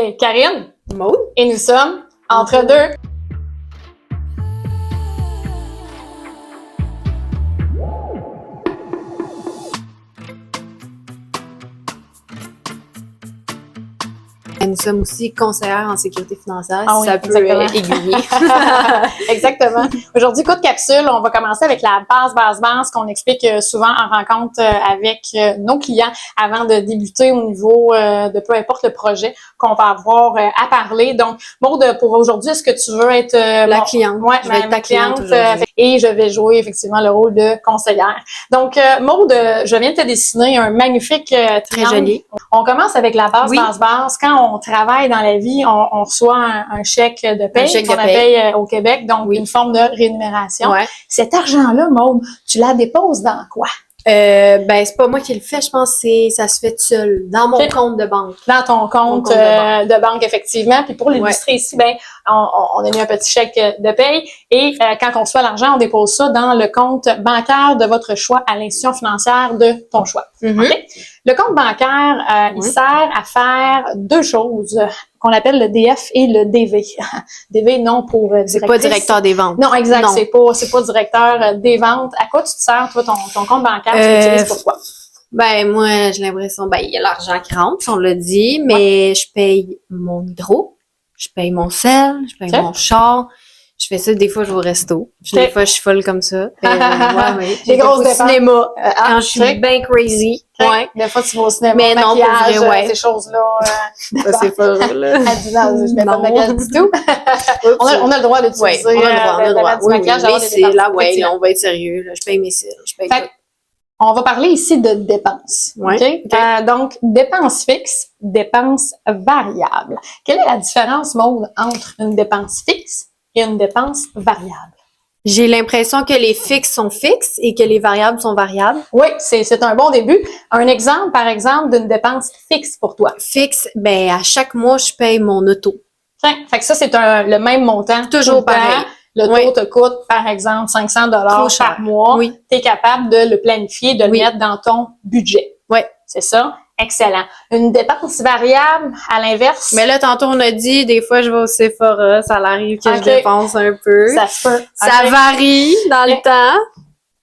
C'est Karine Maud. et nous sommes entre deux. Nous sommes aussi conseillères en sécurité financière, Ah si oui, ça peut exactement. aiguiller. Exactement. Aujourd'hui, coup de capsule, on va commencer avec la base qu'on explique souvent en rencontre avec nos clients avant de débuter au niveau de peu importe le projet qu'on va avoir à parler. Donc, Maud, pour aujourd'hui, est-ce que tu veux être La cliente. Ouais, Je vais être ta cliente aujourd'hui. et je vais jouer effectivement le rôle de conseillère. Donc, Maud, je viens de te dessiner un magnifique Très triangle. joli. On commence avec la base. Oui. Quand on travaille dans la vie, on reçoit un chèque de paye, Un chèque qu'on de paye. appelle au Québec, donc Oui. une forme de rémunération. Ouais. Cet argent-là, Maud, tu la déposes dans quoi? C'est pas moi qui le fais, je pense que ça se fait tout seul, dans mon Ok. compte de banque. Dans ton compte de banque, effectivement. Puis pour l'illustrer ici, on a mis un petit chèque de paye et quand on reçoit l'argent, on dépose ça dans le compte bancaire de votre choix à l'institution financière de ton choix. Mhm. OK? Le compte bancaire, il sert à faire deux choses qu'on appelle le DF et le DV. DV, non pour directrice. C'est pas directeur des ventes. Non, exact. Non. C'est pas directeur des ventes. À quoi tu te sers, toi, ton compte bancaire? Tu l'utilises pour quoi? Moi, j'ai l'impression, il y a l'argent qui rentre, on l'a dit, mais je paye mon hydro, je paye mon sel, je paye mon char. Je fais ça, des fois, je vais au resto. Des fois, je suis folle comme ça. Des grosses dépenses. Cinéma, quand je suis bien crazy. Ouais. Des fois, tu vas au cinéma, mais non, maquillage, pour vrai, ces choses-là. Ça, c'est pas vrai, là. Elle dit non, je mets pas de maquillage du tout. on a le droit d'utiliser. On a le droit. Du maquillage, les cils, là, on va être sérieux, là. Je paye mes cils, je paye tout. On va parler ici de dépenses. Ouais. Okay? Donc, dépenses fixes, dépenses variables. Quelle est la différence, Maud, entre une dépense fixe et une dépense variable? J'ai l'impression que les fixes sont fixes et que les variables sont variables. Oui, c'est un bon début. Un exemple, par exemple, d'une dépense fixe pour toi. Fixe, à chaque mois, je paye mon auto. Fait que ça, c'est le même montant. Toujours pareil. L'auto te coûte, par exemple, 500 $ par mois. Oui. Tu es capable de le planifier, de le mettre dans ton budget. Oui. C'est ça? Excellent. Une dépense variable, à l'inverse. Mais là, tantôt, on a dit, des fois, je vais au Sephora, ça arrive que je dépense un peu. Ça se peut. Ça varie dans le temps.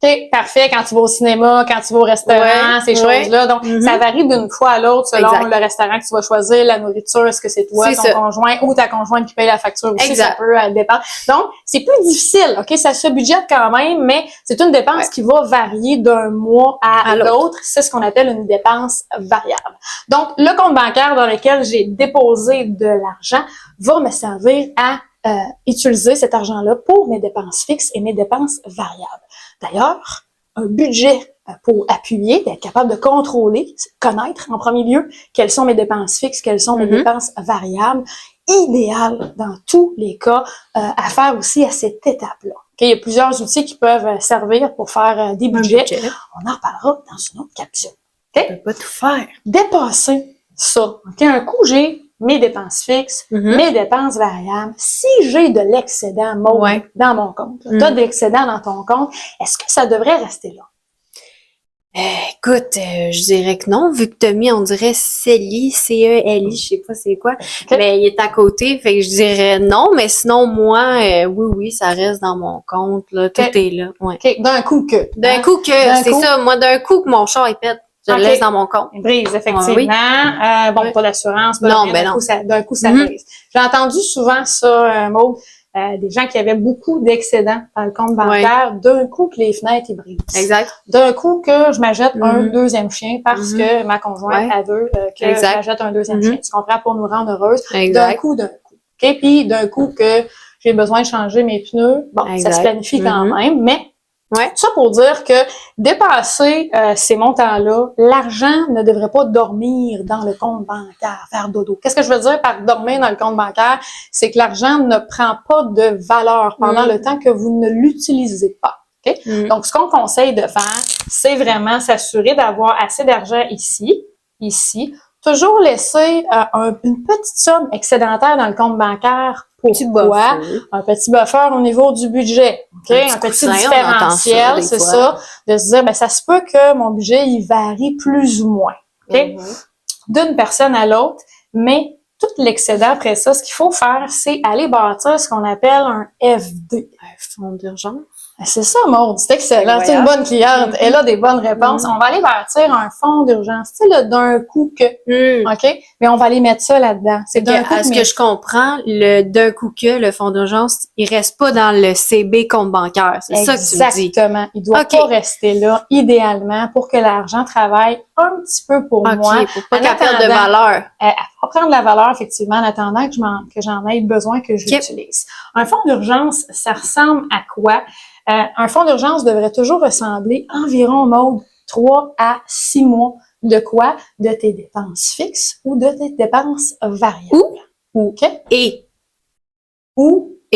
OK, parfait. Quand tu vas au cinéma, quand tu vas au restaurant, ces choses-là. Donc, ça varie d'une fois à l'autre selon le restaurant que tu vas choisir, la nourriture, est-ce que c'est toi, ton conjoint ou ta conjointe qui paye la facture aussi, ça peut dépendre. Donc, c'est plus difficile, OK? Ça se budgète quand même, mais c'est une dépense qui va varier d'un mois à l'autre. C'est ce qu'on appelle une dépense variable. Donc, le compte bancaire dans lequel j'ai déposé de l'argent va me servir à utiliser cet argent-là pour mes dépenses fixes et mes dépenses variables. D'ailleurs, un budget pour appuyer, d'être capable de contrôler, connaître en premier lieu quelles sont mes dépenses fixes, quelles sont mes dépenses variables, idéal dans tous les cas à faire aussi à cette étape-là. Okay, il y a plusieurs outils qui peuvent servir pour faire des budgets. On en reparlera dans une autre capsule. Okay? On peut pas tout faire. Dépasser ça. Okay? Un coup, j'ai mes dépenses fixes, mes dépenses variables. Si j'ai de l'excédent dans mon compte, tu as de l'excédent dans ton compte, est-ce que ça devrait rester là? Écoute, je dirais que non, vu que tu as mis, on dirait CELI, C-E-L-I, je sais pas c'est quoi, mais il est à côté, fait que je dirais non, mais sinon, moi, oui, ça reste dans mon compte, là, tout est là. Ouais. D'un coup que. Ça, moi, d'un coup que mon char, il pète. Je le laisse dans mon compte. Brise, effectivement. Pas d'assurance. D'un coup, ça brise. J'ai entendu souvent ça, Maud, des gens qui avaient beaucoup d'excédents dans le compte bancaire. D'un coup que les fenêtres, ils brisent. Exact. D'un coup que je m'achète un deuxième chien parce que ma conjointe a veut que je m'achète un deuxième chien. Tu comprends? Pour nous rendre heureuses. D'un coup. OK? Puis d'un coup que j'ai besoin de changer mes pneus. Ça se planifie quand même, mais tout ça pour dire que dépasser ces montants-là, l'argent ne devrait pas dormir dans le compte bancaire, faire dodo. Qu'est-ce que je veux dire par dormir dans le compte bancaire? C'est que l'argent ne prend pas de valeur pendant le temps que vous ne l'utilisez pas. Okay? Donc, ce qu'on conseille de faire, c'est vraiment s'assurer d'avoir assez d'argent ici, toujours laisser une petite somme excédentaire dans le compte bancaire. Pourquoi? Un petit buffer au niveau du budget. Un petit différentiel, c'est ça. De se dire, ça se peut que mon budget, il varie plus ou moins. D'une personne à l'autre, mais tout l'excédent après ça, ce qu'il faut faire, c'est aller bâtir ce qu'on appelle un FD. Un fonds d'urgence. C'est ça, Maude, c'est excellent. C'est une bonne cliente. Elle a des bonnes réponses. On va aller bâtir un fonds d'urgence. Tu sais, là, d'un coup que, OK? Mais on va aller mettre ça là-dedans. C'est d'un coup. À ce que je comprends, d'un coup que le fonds d'urgence, il reste pas dans le CB compte bancaire. C'est ça que tu me dis. Exactement. Il doit pas rester là, idéalement, pour que l'argent travaille un petit peu pour moi. Pour pas qu'elle perde de valeur. Elle va prendre de la valeur, effectivement, en attendant que j'en ai besoin, que je l'utilise. Un fonds d'urgence, ça ressemble à quoi? Un fonds d'urgence devrait toujours ressembler environ, Maude, 3 à 6 mois de quoi? De tes dépenses fixes ou de tes dépenses variables. OK? Et. OK?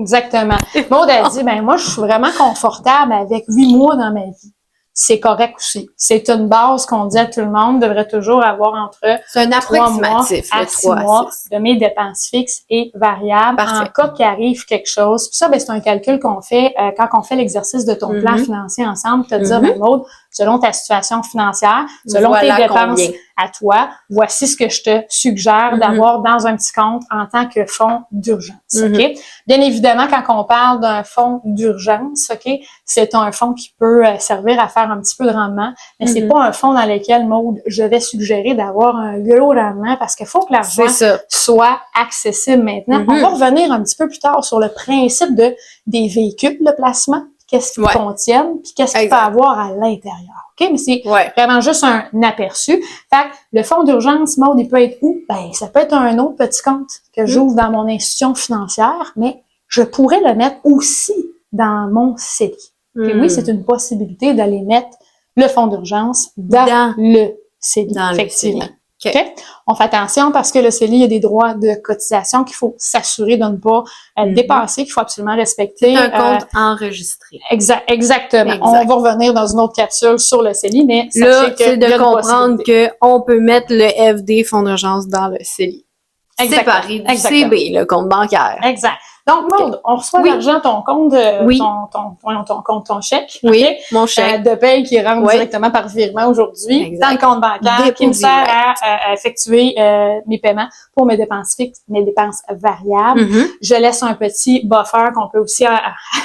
Exactement. Maude a dit, moi, je suis vraiment confortable avec 8 mois dans ma vie. C'est correct aussi. C'est une base qu'on dit à tout le monde, devrait toujours avoir entre 3 mois à 6 mois de mes dépenses fixes et variables. En cas qu'il arrive quelque chose. Puis ça, c'est un calcul qu'on fait quand on fait l'exercice de ton plan financier ensemble, te dire, Maude, selon ta situation financière, selon tes dépenses à toi, voici ce que je te suggère d'avoir dans un petit compte en tant que fonds d'urgence. OK? Bien évidemment, quand on parle d'un fonds d'urgence, OK, c'est un fonds qui peut servir à faire un petit peu de rendement, mais c'est pas un fonds dans lequel, Maude, je vais suggérer d'avoir un gros rendement parce qu'il faut que l'argent soit accessible maintenant. On va revenir un petit peu plus tard sur le principe des véhicules de placement, qu'est-ce qu'ils contiennent, puis qu'est-ce qu'il peut avoir à l'intérieur. OK? Mais c'est vraiment juste un aperçu. Fait que le fonds d'urgence, Maude, il peut être où? Ça peut être un autre petit compte que j'ouvre dans mon institution financière, mais je pourrais le mettre aussi dans mon CELI. Puis oui, c'est une possibilité d'aller mettre le fonds d'urgence dans le CELI, effectivement. Okay. On fait attention parce que le CELI, il y a des droits de cotisation qu'il faut s'assurer de ne pas dépasser, qu'il faut absolument respecter. C'est un compte enregistré. Exactement. On va revenir dans une autre capsule sur le CELI, mais là, c'est de comprendre qu'on peut mettre le FD, fonds d'urgence, dans le CELI. Séparé du CB, le compte bancaire. Exact. Donc, Maude, on reçoit l'argent, ton compte, ton chèque. Oui, mon chèque. De paye qui rentre directement par virement aujourd'hui dans le compte bancaire qui me sert à effectuer mes paiements pour mes dépenses fixes, mes dépenses variables. Je laisse un petit buffer qu'on peut aussi,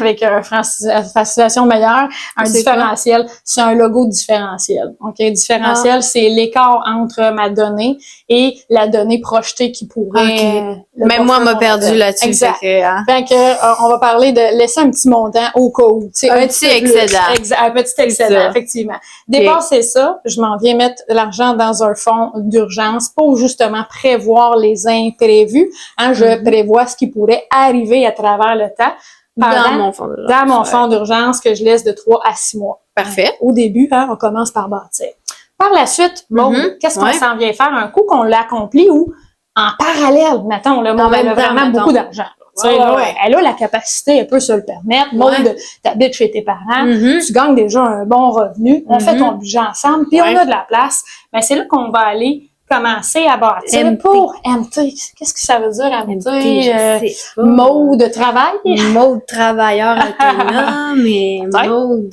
avec une francisation meilleure, un différentiel. C'est un logo différentiel. OK? Différentiel, c'est l'écart entre ma donnée et la donnée projetée qui pourrait... Même moi, m'a perdu là-dessus. Exact. Fait que, on va parler de laisser un petit montant au cas où. Un petit excédent. Un petit excédent, effectivement. Dépasser ça, je m'en viens mettre l'argent dans un fonds d'urgence pour justement prévoir les imprévus. Je prévois ce qui pourrait arriver à travers le temps. Dans mon fonds d'urgence que je laisse de 3 à 6 mois. Parfait. Au début, on commence par bâtir. Par la suite, qu'est-ce qu'on s'en vient faire? Un coup qu'on l'a accompli ou en parallèle, mettons, là, elle a vraiment beaucoup d'argent. Elle a la capacité, elle peut se le permettre. Maude, t'habites chez tes parents, tu gagnes déjà un bon revenu, on fait ton budget ensemble, puis on a de la place. C'est là qu'on va aller commencer à bâtir pour MT. Qu'est-ce que ça veut dire, MT? Mode de travail? Mode travailleur autonome et mode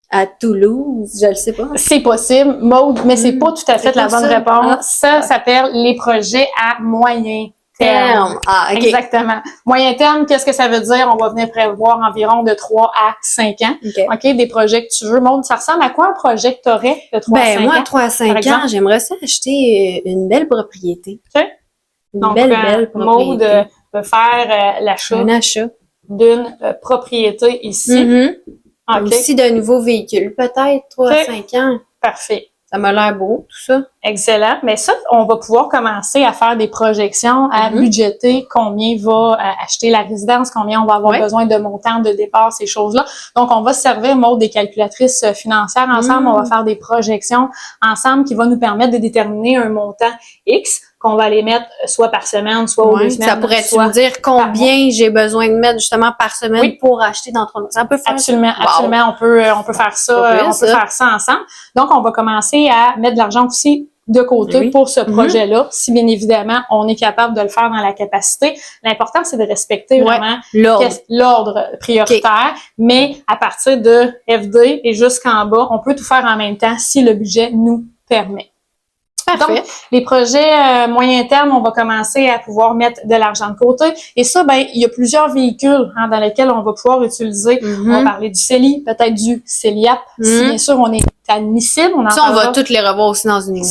à Toulouse, je le sais pas. C'est possible, Maude, mais c'est pas tout à fait la bonne réponse. Ça s'appelle les projets à moyen terme. Exactement. Moyen terme, qu'est-ce que ça veut dire? On va venir prévoir environ de 3 à 5 ans. OK, des projets que tu veux. Maude, ça ressemble à quoi un projet que tu aurais de 3 à 5 ans? Moi, 3 à 5 ans, j'aimerais ça acheter une belle propriété. Une belle propriété. Maude peut faire l'achat d'une propriété ici. Aussi de nouveaux véhicules, peut-être 3 à 5 ans. Parfait. Ça m'a l'air beau, tout ça. Excellent. Mais ça, on va pouvoir commencer à faire des projections, à budgéter combien va acheter la résidence, combien on va avoir besoin de montants de départ, ces choses-là. Donc, on va se servir, Maude, des calculatrices financières ensemble. On va faire des projections ensemble qui vont nous permettre de déterminer un montant X qu'on va les mettre soit par semaine, soit aux 2 semaines. Ça pourrait-tu me dire combien j'ai besoin de mettre justement par semaine pour acheter dans 3 mois? Ça peut faire absolument. On peut faire ça, on peut faire ça ensemble. Donc, on va commencer à mettre de l'argent aussi de côté pour ce projet-là, si bien évidemment, on est capable de le faire dans la capacité. L'important, c'est de respecter vraiment l'ordre prioritaire, mais à partir de FD et jusqu'en bas, on peut tout faire en même temps si le budget nous permet. Parfait. Donc, les projets moyen terme, on va commencer à pouvoir mettre de l'argent de côté. Et ça, il y a plusieurs véhicules dans lesquels on va pouvoir utiliser. On va parler du CELI, peut-être du CELIAP. Si bien sûr, on est admissible. On va toutes les revoir aussi dans une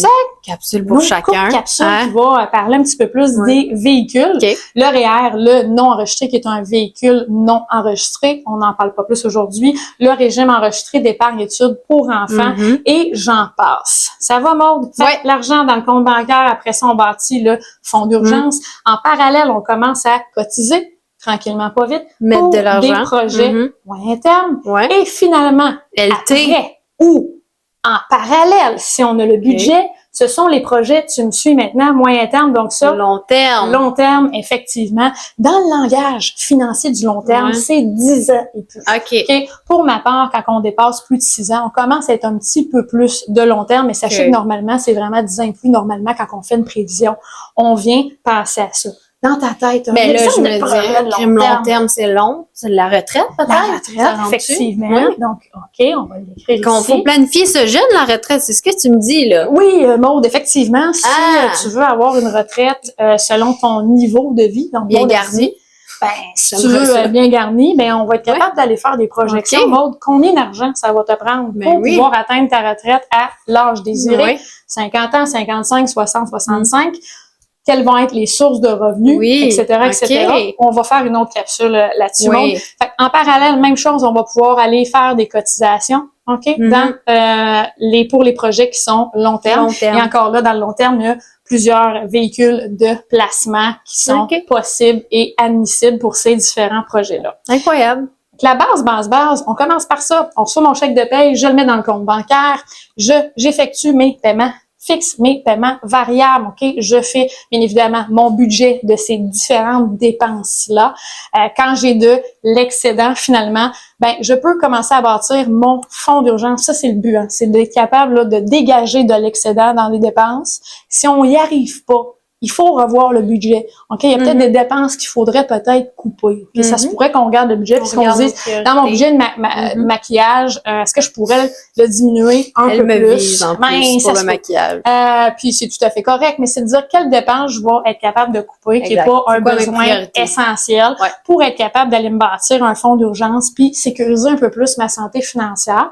capsule pour chacun. Capsule qui va parler un petit peu plus des véhicules. Okay. Le REER, le non enregistré, qui est un véhicule non enregistré. On n'en parle pas plus aujourd'hui. Le régime enregistré d'épargne études pour enfants. Et j'en passe. Ça va, Maude? Fait l'argent dans le compte bancaire. Après ça, on bâtit le fonds d'urgence. En parallèle, on commence à cotiser tranquillement, pas vite, mettre pour de l'argent. Des projets moyen terme. Et finalement, LT. Après, ou en parallèle, si on a le budget, ce sont les projets, tu me suis maintenant, moyen terme, donc ça. Long terme. Long terme, effectivement. Dans le langage financier du long terme, c'est 10 ans et plus. OK. Pour ma part, quand on dépasse plus de 6 ans, on commence à être un petit peu plus de long terme, mais sachez que normalement, c'est vraiment 10 ans et plus. Normalement, quand on fait une prévision, on vient penser à ça. Dans ta tête. Mais là, je me dis, long terme, c'est long. C'est la retraite, peut-être? La retraite, effectivement. Donc, OK, on va l'écrire Qu'on ici. faut planifier ce jeune, la retraite. C'est ce que tu me dis, là. Oui, Maude, effectivement. Si tu veux avoir une retraite selon ton niveau de vie, donc bien garni. Si tu veux bien garni, on va être capable d'aller faire des projections. Maude, combien d'argent ça va te prendre pour pouvoir atteindre ta retraite à l'âge désiré? 50 ans, 55, 60, 65. Quelles vont être les sources de revenus, etc. On va faire une autre capsule là-dessus. En parallèle, même chose, on va pouvoir aller faire des cotisations, dans pour les projets qui sont long terme. Et encore là, dans le long terme, il y a plusieurs véhicules de placement qui sont possibles et admissibles pour ces différents projets-là. Incroyable. La base, on commence par ça. On reçoit mon chèque de paye, je le mets dans le compte bancaire, j'effectue mes paiements fixe mes paiements variables, Je fais, bien évidemment, mon budget de ces différentes dépenses-là. Quand j'ai de l'excédent, finalement, je peux commencer à bâtir mon fonds d'urgence. Ça, c'est le but, c'est d'être capable de dégager de l'excédent dans les dépenses. Si on n'y arrive pas, il faut revoir le budget. Il y a peut-être des dépenses qu'il faudrait peut-être couper. Ça se pourrait qu'on garde le budget puis qu'on se dise, dans mon budget de maquillage, est-ce que je pourrais le diminuer un peu plus? Vise en plus pour le maquillage. Puis c'est tout à fait correct, mais c'est de dire quelle dépense je vais être capable de couper, qui n'est pas un besoin essentiel pour être capable d'aller me bâtir un fonds d'urgence puis sécuriser un peu plus ma santé financière.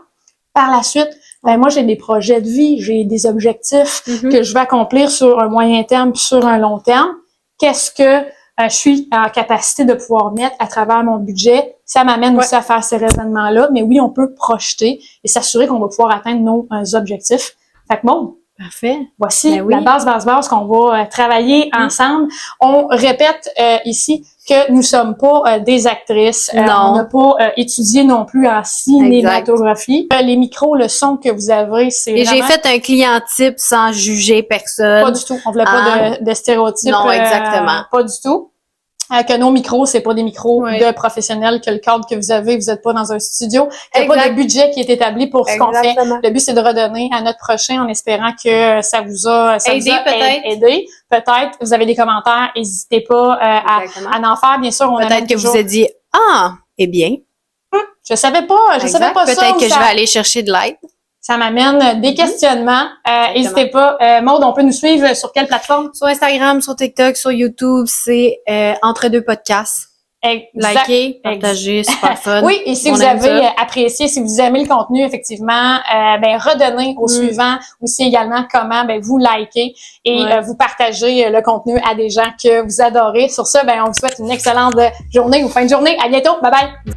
Par la suite, moi, j'ai des projets de vie, j'ai des objectifs que je vais accomplir sur un moyen terme puis sur un long terme. Qu'est-ce que je suis en capacité de pouvoir mettre à travers mon budget? Ça m'amène aussi à faire ces raisonnements-là. Mais oui, on peut projeter et s'assurer qu'on va pouvoir atteindre nos objectifs. Fait que Maude, parfait. Voici la base qu'on va travailler ensemble. On répète ici que nous sommes pas des actrices. On n'a pas étudié non plus en cinématographie. Les micros, le son que vous avez, c'est Et j'ai fait un client type sans juger personne. Pas du tout. On voulait pas de stéréotypes. Non, exactement. Pas du tout. Que nos micros, c'est pas des micros de professionnels, que le cadre que vous avez, vous êtes pas dans un studio, qu'il n'y a pas de budget qui est établi pour ce qu'on fait. Le but, c'est de redonner à notre prochain en espérant que ça vous a aidé. Peut-être, vous avez des commentaires, n'hésitez pas à en faire. Bien sûr, on peut-être que vous avez dit, eh bien. Je savais pas ça. Peut-être que je vais aller chercher de l'aide. Ça m'amène des questionnements. N'hésitez pas. Maude, on peut nous suivre sur quelle plateforme? Sur Instagram, sur TikTok, sur YouTube, c'est Entre deux podcasts. Likez, partagez, super fun. Oui, et si vous avez apprécié, si vous aimez le contenu, effectivement, redonnez au suivant aussi également comment vous likez et vous partagez le contenu à des gens que vous adorez. Sur ça, on vous souhaite une excellente journée ou fin de journée. À bientôt. Bye bye.